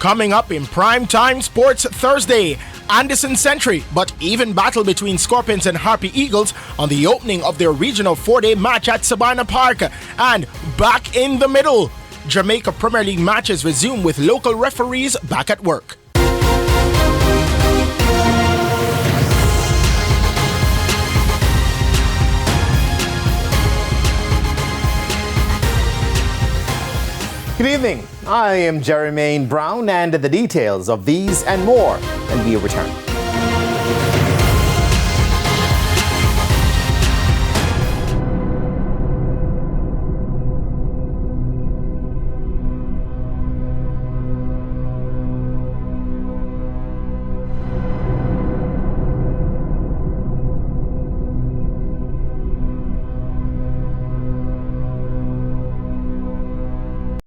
Coming up in Primetime Sports Thursday, Anderson Century, but even battle between Scorpions and Harpy Eagles on the opening of their regional 4-day match at Sabina Park. And back in the middle, Jamaica Premier League matches resume with local referees back at work. Good evening. I am Jermaine Brown, and the details of these and more when we return.